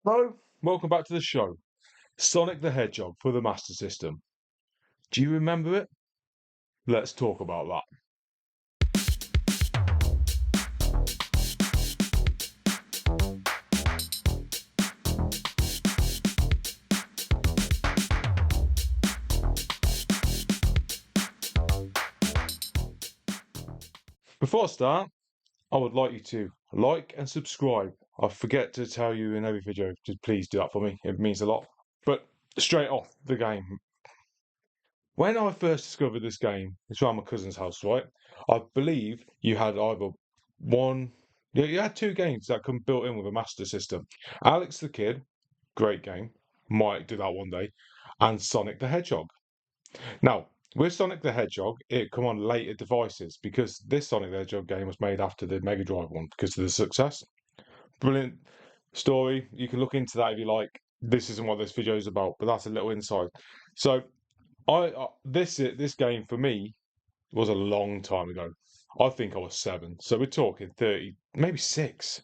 Hello, welcome back to the show. Sonic the Hedgehog for the Master System. Do you remember it? Let's talk about that. Before I start, I would like you to like and subscribe. I forget to tell you in every video to please do that for me. It means a lot. But straight off the game. When I first discovered this game, it's around my cousin's house, right? I believe you had either one, yeah, you had two games that come built in with a Master System. Alex the Kid, great game, might do that one day, and Sonic the Hedgehog. Now, with Sonic the Hedgehog, it come on later devices because this Sonic the Hedgehog game was made after the Mega Drive one because of the success. Brilliant story. You can look into that if you like. This isn't what this video is about, but that's a little insight. So, this game for me was a long time ago. I think I was 7. So we're talking 30, maybe 6,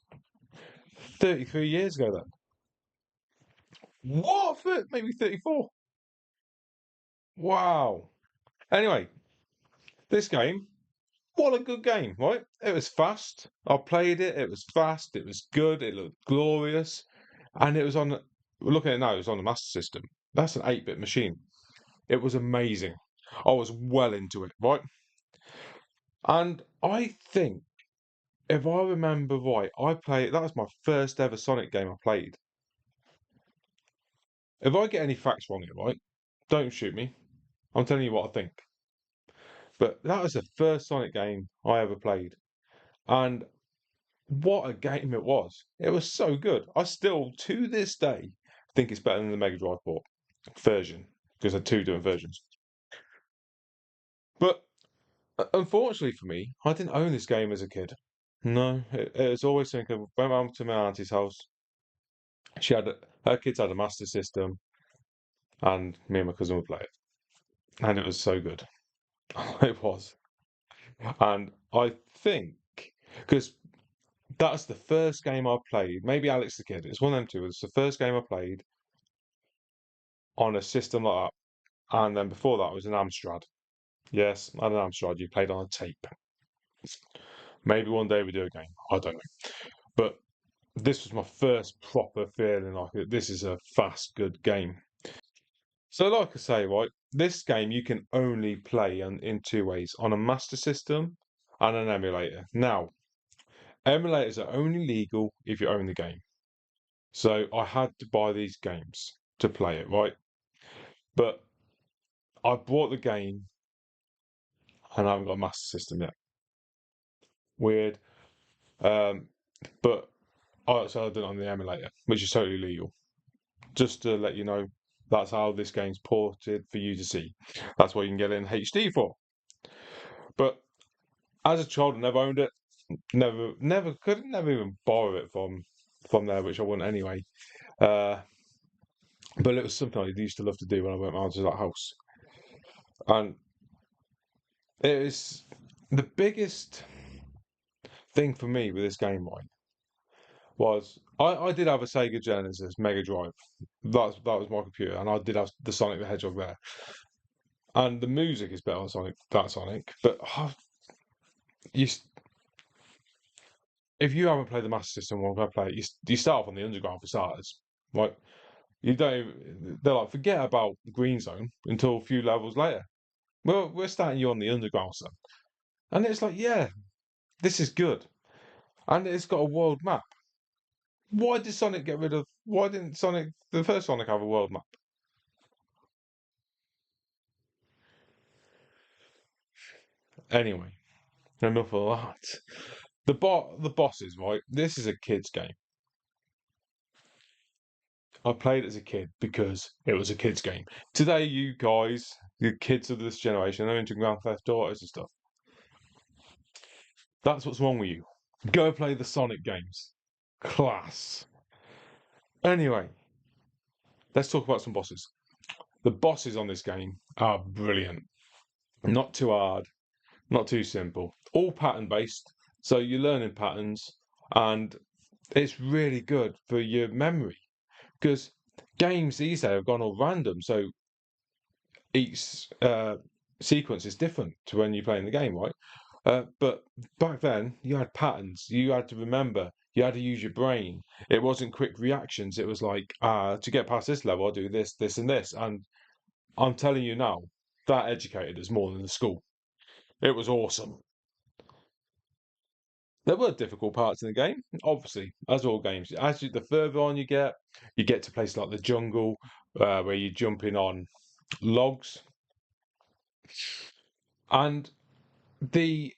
33 years ago then. What? Maybe 34. Wow. Anyway, this game, what a good game, right? It was fast. I played it. It was fast. It was good. It looked glorious. And it was on, looking at it now, it was on the Master System. That's an 8-bit machine. It was amazing. I was well into it, right? And I think, if I remember right, that was my first ever Sonic game I played. If I get any facts wrong here, right, don't shoot me. I'm telling you what I think. But that was the first Sonic game I ever played. And what a game it was. It was so good. I still, to this day, think it's better than the Mega Drive port version because they're two different versions. But unfortunately for me, I didn't own this game as a kid. No, it was always something. I went round to my auntie's house. Her kids had a Master System, and me and my cousin would play it, and it was so good. It was, and I think because that's the first game I played. Maybe Alex the Kid. It's one of them two. It's the first game I played on a system like that. And then before that was an Amstrad. Yes, I had an Amstrad. You played on a tape. Maybe one day we do a game. I don't know. But this was my first proper feeling like this is a fast, good game. So, like I say, right, this game you can only play in two ways: on a Master System and an emulator. Now, emulators are only legal if you own the game. So I had to buy these games to play it, right? But I bought the game and I haven't got a Master System yet. Weird. Um, but so I did it on the emulator, which is totally legal. Just to let you know, that's how this game's ported for you to see. That's what you can get it in HD for. But as a child, I never owned it. Never even borrow it from there, which I wouldn't anyway. Uh, but it was something I used to love to do when I went round to that house. And it is the biggest thing for me with this game, right, was I did have a Sega Genesis Mega Drive. That was my computer, and I did have the Sonic the Hedgehog there. And the music is better on Sonic. But you, if you haven't played the Master System, well, go play it. You start off on the Underground for starters, right? You don't. They're like forget about the Green Zone until a few levels later. Well, we're starting you on the Underground, son, and it's like, yeah, this is good, and it's got a world map. Why did Sonic get rid of? Why didn't the first Sonic, have a world map? Anyway, enough of that. The bosses, right? This is a kid's game. I played it as a kid because it was a kid's game. Today, you guys, the kids of this generation, are into Grand Theft Autos and stuff. That's what's wrong with you. Go play the Sonic games. Class. Anyway, let's talk about some bosses. The bosses on this game are brilliant. Not too hard, not too simple. All pattern based, so you're learning patterns, and it's really good for your memory. because games these days have gone all random. So each sequence is different to when you're playing the game, right? But back then, you had patterns. You had to remember. You had to use your brain. It wasn't quick reactions. It was like, to get past this level, I'll do this, this, and this. And I'm telling you now, that educated us more than the school. It was awesome. There were difficult parts in the game, obviously, as all games. The further on you get to places like the jungle, where you're jumping on logs, and the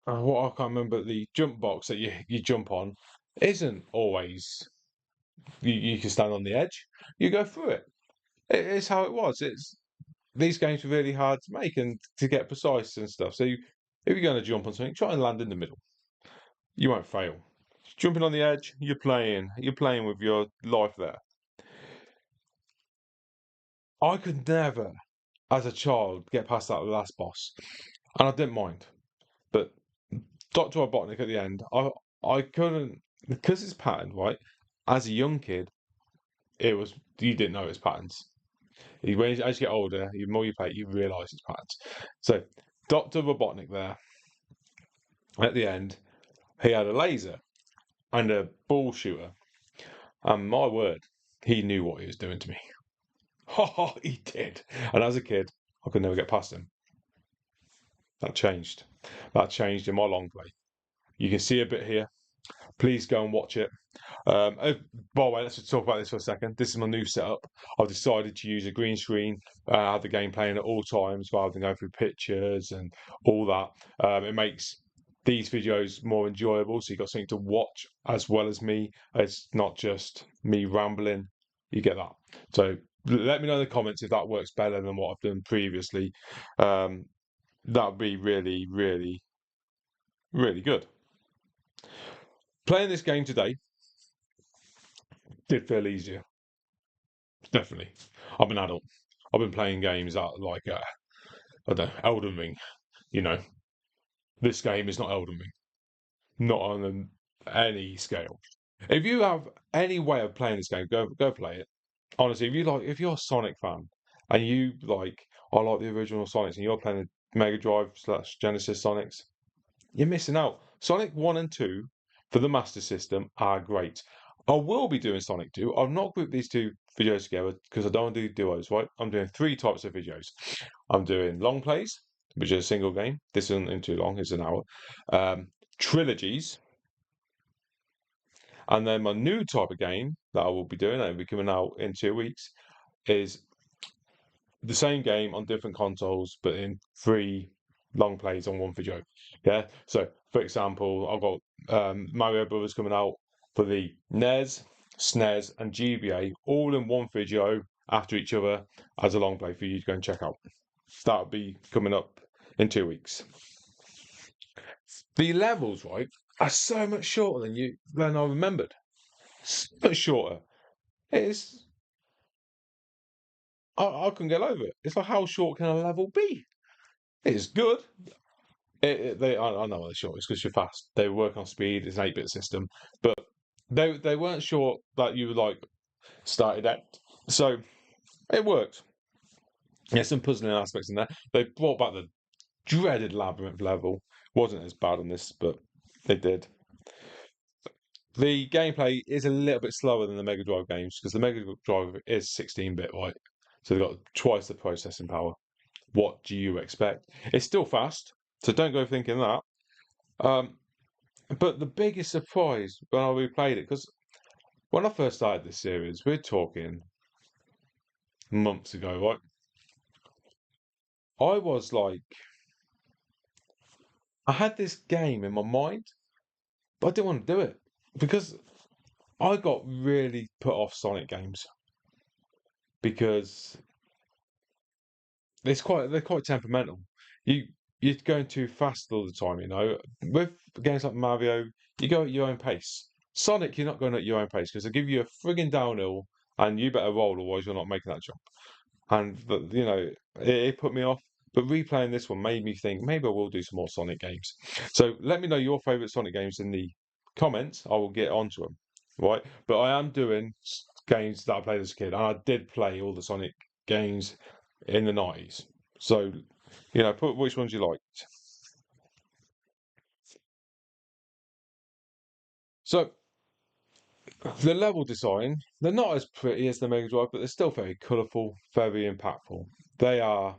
what I can't remember, the jump box that you jump on isn't always you can stand on the edge. You go through it. It's how it was. It's these games were really hard to make and to get precise and stuff. So if you're going to jump on something, try and land in the middle. You won't fail. Jumping on the edge, you're playing. You're playing with your life there. I could never, as a child, get past that last boss, and I didn't mind. But Doctor Robotnik at the end, I couldn't because it's patterned, right? As a young kid, it was you didn't know it's patterns. As you get older, the more you play it, you realise it's patterns. So Doctor Robotnik there at the end, he had a laser and a ball shooter, and my word, he knew what he was doing to me. Ha, he did. And as a kid, I could never get past him. That changed. That changed in my long play. You can see a bit here. Please go and watch it. Oh, by the way, let's just talk about this for a second. This is my new setup. I've decided to use a green screen, have the game playing at all times rather than going through pictures and all that. It makes these videos more enjoyable, so you've got something to watch as well as me. It's not just me rambling. You get that. So let me know in the comments if that works better than what I've done previously. That would be really, really, really good. Playing this game today did feel easier. Definitely. I'm an adult. I've been playing games that like I don't know, Elden Ring. You know, this game is not Elden Ring, not on any scale. If you have any way of playing this game, go play it. Honestly, if you're a Sonic fan and you like, I like the original Sonics, and you're playing the Mega Drive / Genesis Sonics, you're missing out. Sonic 1 and 2 for the Master System are great. I will be doing Sonic 2. I've not grouped these two videos together because I don't want to do duos, right? I'm doing three types of videos. I'm doing long plays, which is a single game. This isn't too long, it's an hour. Trilogies. And then my new type of game that I will be doing, and will be coming out in 2 weeks, is the same game on different consoles, but in three long plays on one video. Yeah. So, for example, I've got Mario Brothers coming out for the NES, SNES, and GBA all in one video after each other as a long play for you to go and check out. That'll be coming up in 2 weeks. The levels, right, are so much shorter than I remembered. So much shorter. It's I couldn't get over it. It's like, how short can a level be? It's good. I know they're short. It's because you're fast. They work on speed. It's an 8-bit system, but they weren't sure that you would like started at. So it worked. There's some puzzling aspects in there. They brought back the dreaded labyrinth level. Wasn't as bad on this, but they did. The gameplay is a little bit slower than the Mega Drive games because the Mega Drive is 16-bit, right? So they've got twice the processing power. What do you expect? It's still fast, so don't go thinking that. Um, but the biggest surprise when I replayed it, because when I first started this series, we're talking months ago, right? I was like, I had this game in my mind, but I didn't want to do it because I got really put off Sonic games because they're quite temperamental. You you're going too fast all the time, you know. With games like Mario, you go at your own pace. Sonic, you're not going at your own pace because they give you a frigging downhill, and you better roll, otherwise you're not making that jump. And it put me off. But replaying this one made me think maybe I will do some more Sonic games. So let me know your favourite Sonic games in the comments. I will get onto them. right? But I am doing games that I played as a kid, and I did play all the Sonic games in the 90s. So, put which ones you liked. So, the level design, they're not as pretty as the Mega Drive, but they're still very colourful, very impactful. They are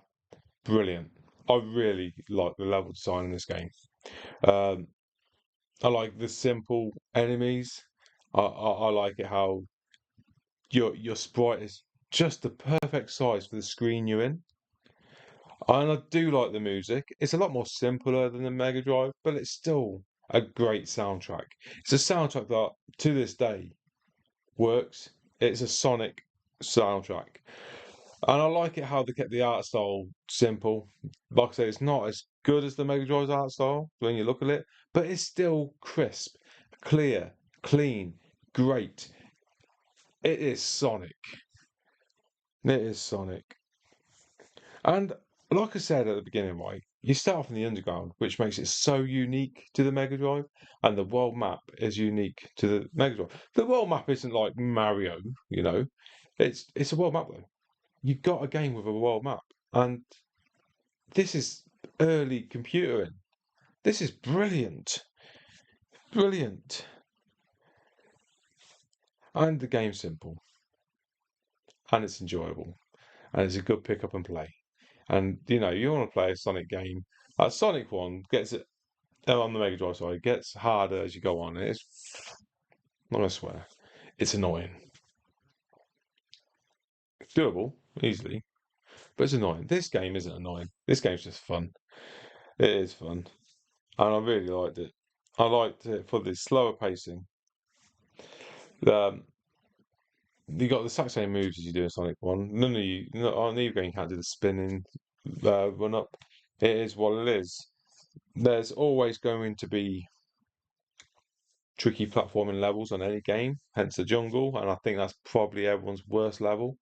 brilliant. I really like the level design in this game. Um, I like the simple enemies. I like it how your sprite is just the perfect size for the screen you're in. And I do like the music. It's a lot more simpler than the Mega Drive, but it's still a great soundtrack. It's a soundtrack that to this day works. It's a Sonic soundtrack. And I like it how they kept the art style simple. Like I say, it's not as good as the Mega Drive's art style when you look at it, but it's still crisp, clear, clean, great. It is Sonic. It is Sonic. And like I said at the beginning, right, you start off in the underground, which makes it so unique to the Mega Drive, and the world map is unique to the Mega Drive. The world map isn't like Mario, you know. It's a world map though. You got a game with a world map, and this is early computing. This is brilliant, brilliant, and the game's simple, and it's enjoyable, and it's a good pick up and play. And you want to play a Sonic game. Sonic One gets it on the Mega Drive. Sorry, it gets harder as you go on. It's not gonna swear. It's annoying. It's doable easily, but it's annoying. This game isn't annoying. This game's just fun. It is fun, and I really liked it. I liked it for the slower pacing. Um, you got the exact same moves as you do in Sonic One. None of you, no, on either game, you can't do the spinning run up. It is what it is. There's always going to be tricky platforming levels on any game, hence the jungle, and I think that's probably everyone's worst level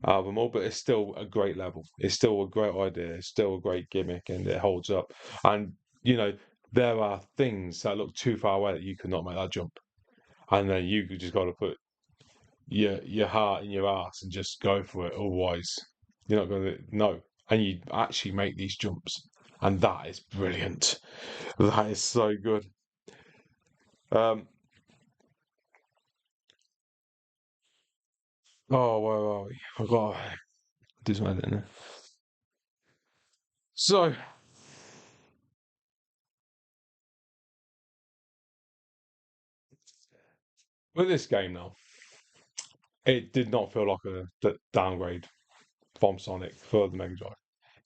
out of them all. But it's still a great level. It's still a great idea. It's still a great gimmick, and it holds up. And you know there are things that look too far away that you could not make that jump, and then you just got to put your heart in your ass and just go for it. Otherwise, you're not going to no. And you actually make these jumps, and that is brilliant. That is so good. Um, oh, where are we? I got to do something in there. So with this game now, it did not feel like a downgrade from Sonic for the Mega Drive.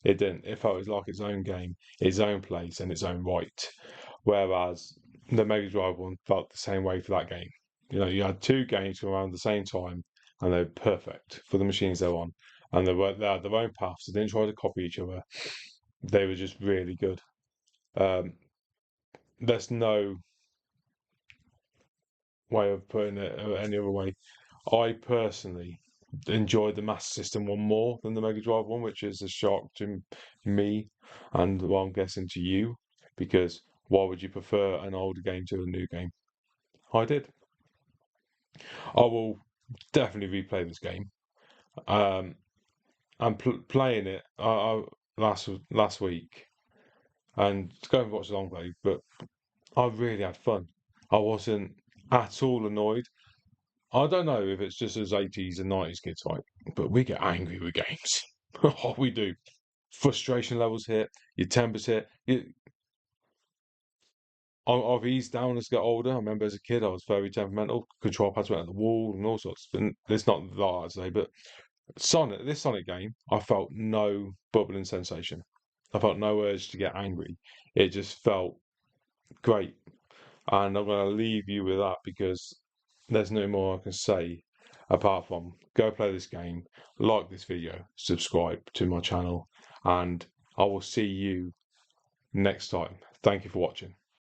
It didn't. It felt like its own game, its own place, and its own right. Whereas the Mega Drive one felt the same way for that game. You had two games from around the same time, and they're perfect for the machines they're on, and they had their own paths. They didn't try to copy each other. They were just really good. Um, there's no way of putting it any other way. I personally enjoyed the Master System one more than the Mega Drive one, which is a shock to me and well, I'm guessing to you, because why would you prefer an older game to a new game? I did. I will definitely replay this game. Um, I'm playing it last week and to go and watch the long play, but I really had fun. I wasn't at all annoyed. I don't know if it's just as 80s and 90s kids, right? But we get angry with games. Oh, we do. Frustration levels hit, your tempers hit. I've eased down as I get older. I remember as a kid, I was very temperamental. Control pads went at the wall and all sorts. And it's not that I'd say, but this Sonic game, I felt no bubbling sensation. I felt no urge to get angry. It just felt great. And I'm going to leave you with that because there's no more I can say apart from go play this game, like this video, subscribe to my channel, and I will see you next time. Thank you for watching.